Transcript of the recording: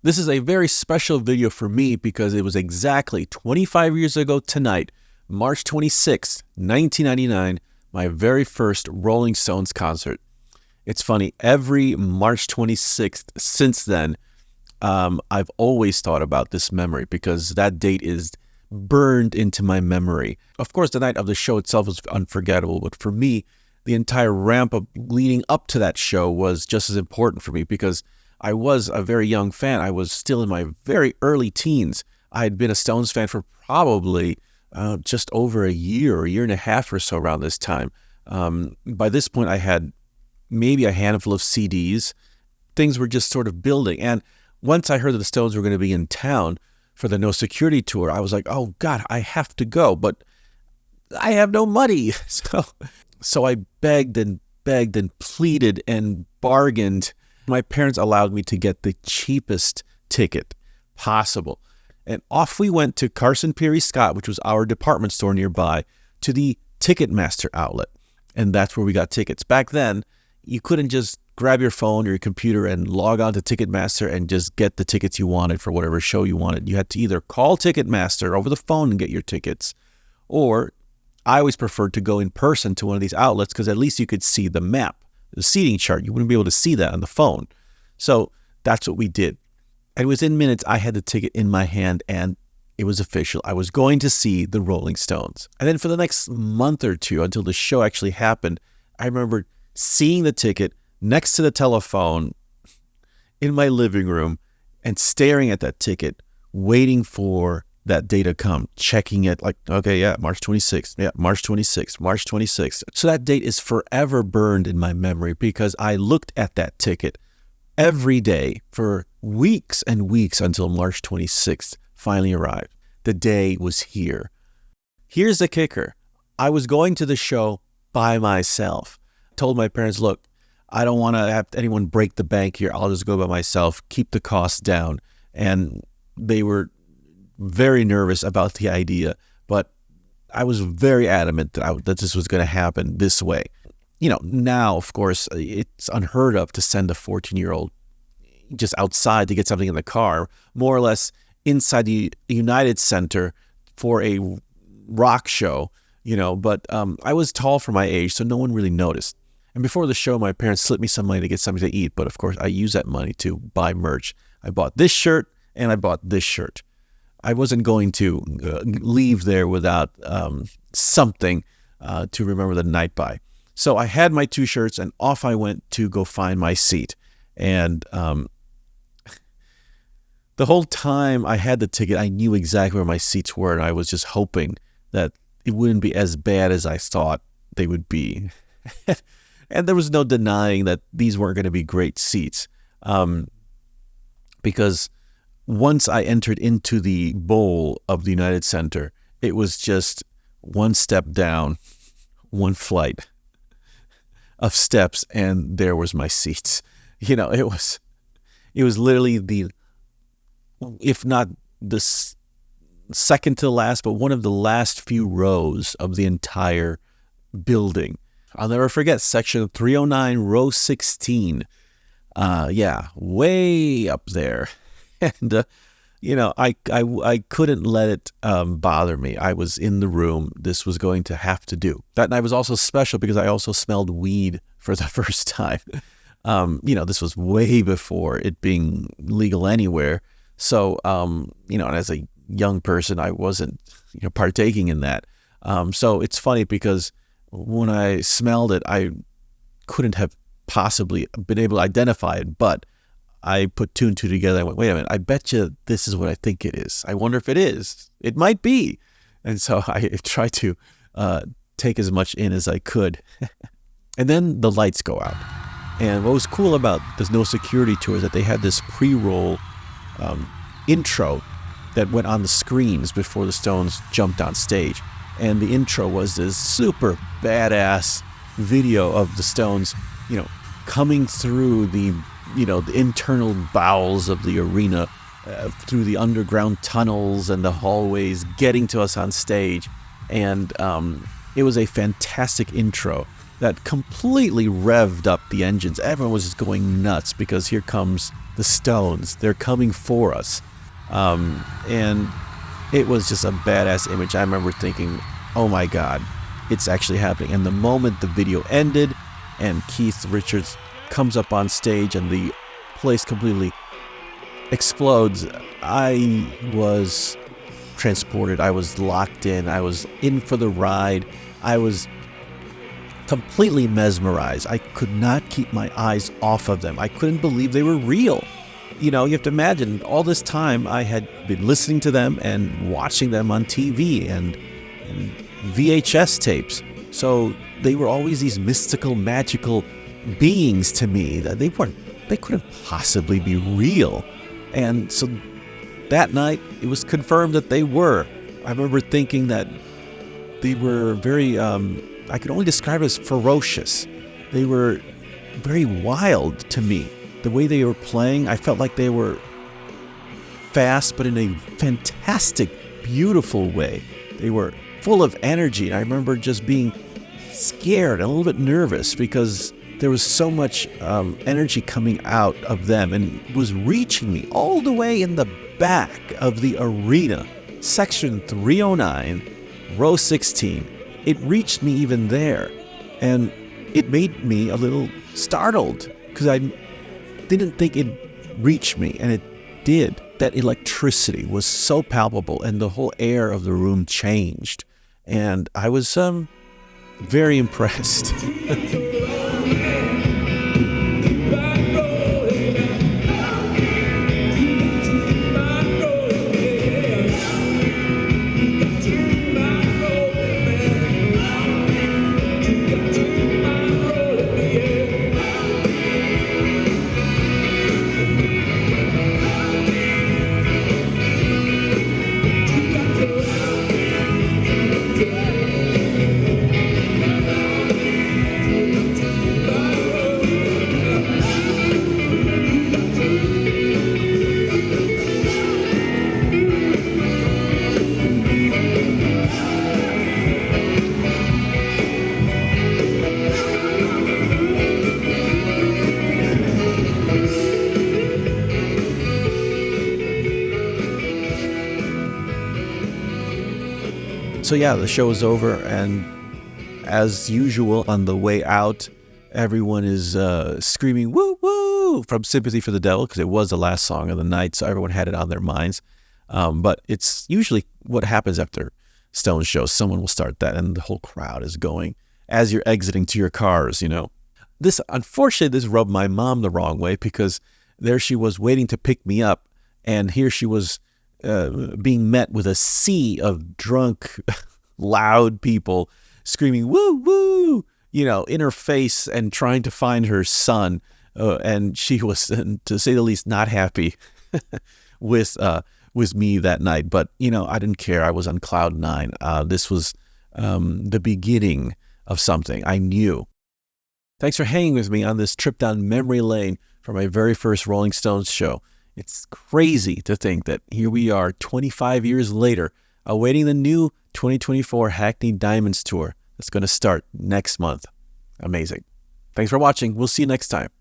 This is a very special video for me because it was exactly 25 years ago tonight, March 26, 1999, my very first Rolling Stones concert. It's funny, every March 26th since then, I've always thought about this memory because that date is burned into my memory. Of course, the night of the show itself was unforgettable, but for me, the entire ramp up leading up to that show was just as important for me because I was a very young fan. I was still in my very early teens. I had been a Stones fan for probably just over a year and a half or so around this time. By this point, I had maybe a handful of CDs. Things were just sort of building. And once I heard that the Stones were going to be in town for the No Security Tour, I was like, oh, God, I have to go. But I have no money. So I begged and pleaded and bargained. My parents allowed me to get the cheapest ticket possible. And off we went to Carson Peary Scott, which was our department store nearby, to the Ticketmaster outlet. And that's where we got tickets. Back then, you couldn't just grab your phone or your computer and log on to Ticketmaster and just get the tickets you wanted for whatever show you wanted. You had to either call Ticketmaster over the phone and get your tickets, or I always preferred to go in person to one of these outlets because at least you could see the map, the seating chart. You wouldn't be able to see that on the phone. So that's what we did. And within minutes, I had the ticket in my hand and it was official. I was going to see the Rolling Stones. And then for the next month or two until the show actually happened, I remember seeing the ticket next to the telephone in my living room and staring at that ticket, waiting for that day to come, checking it like, okay, yeah, March 26th. Yeah, March 26th, March 26th. So that date is forever burned in my memory because I looked at that ticket every day for weeks and weeks until March 26th finally arrived. The day was here. Here's the kicker. I was going to the show by myself. I told my parents, look, I don't want to have anyone break the bank here. I'll just go by myself, keep the costs down. And they were very nervous about the idea, but I was very adamant that this was going to happen this way. You know, now, of course, it's unheard of to send a 14-year-old just outside to get something in the car, more or less inside the United Center for a rock show, you know, but I was tall for my age, so no one really noticed. And before the show, my parents slipped me some money to get something to eat, but of course, I used that money to buy merch. I bought this shirt and I bought this shirt. I wasn't going to leave there without something to remember the night by. So I had my two shirts and off I went to go find my seat. And the whole time I had the ticket, I knew exactly where my seats were. And I was just hoping that it wouldn't be as bad as I thought they would be. And there was no denying that these weren't going to be great seats. Because once I entered into the bowl of the United Center, it was just one step down, one flight of steps, and there was my seats. You know, it was literally if not the second to the last, but one of the last few rows of the entire building. I'll never forget section 309, row 16. Yeah, way up there. And, you know, I couldn't let it bother me. I was in the room. This was going to have to do. That night was also special because I also smelled weed for the first time. You know, this was way before it being legal anywhere. So, you know, and as a young person, I wasn't, you know, partaking in that. So it's funny because when I smelled it, I couldn't have possibly been able to identify it, but I put two and two together. I went, wait a minute, I bet you this is what I think it is. I wonder if it is. It might be. And so I tried to take as much in as I could. And then the lights go out. And what was cool about this No Security Tour is that they had this pre-roll intro that went on the screens before the Stones jumped on stage. And the intro was this super badass video of the Stones, you know, coming through the internal bowels of the arena, through the underground tunnels and the hallways, getting to us on stage. And it was a fantastic intro. that completely revved up the engines. Everyone was just going nuts because here comes the Stones. They're coming for us. And it was just a badass image. I remember thinking, oh my God, it's actually happening. And the moment the video ended and Keith Richards comes up on stage and the place completely explodes, I was transported. I was locked in. I was in for the ride. I was completely mesmerized. I could not keep my eyes off of them. I couldn't believe they were real. You know, you have to imagine all this time I had been listening to them and watching them on TV and VHS tapes. So they were always these mystical, magical beings to me. That they couldn't possibly be real. And so that night it was confirmed that they were. I remember thinking that they were very, I could only describe it as ferocious. They were very wild to me. The way they were playing, I felt like they were fast, but in a fantastic, beautiful way. They were full of energy. I remember just being scared and a little bit nervous because there was so much energy coming out of them, and it was reaching me all the way in the back of the arena, section 309, row 16. It reached me even there, and it made me a little startled because I didn't think it'd reach me, and it did. That electricity was so palpable, and the whole air of the room changed, and I was very impressed. So yeah, the show is over, and as usual, on the way out, everyone is screaming "woo woo" from "Sympathy for the Devil" because it was the last song of the night, so everyone had it on their minds. But it's usually what happens after Stones shows. Someone will start that, and the whole crowd is going as you're exiting to your cars. You know, unfortunately, this rubbed my mom the wrong way because there she was waiting to pick me up, and here she was being met with a sea of drunk, loud people screaming "woo woo," you know, in her face and trying to find her son. And she was, to say the least, not happy with me that night. But you know, I didn't care. I was on cloud nine. This was the beginning of something. I knew. Thanks for hanging with me on this trip down memory lane for my very first Rolling Stones show. It's crazy to think that here we are 25 years later, awaiting the new 2024 Hackney Diamonds Tour that's going to start next month. Amazing. Thanks for watching. We'll see you next time.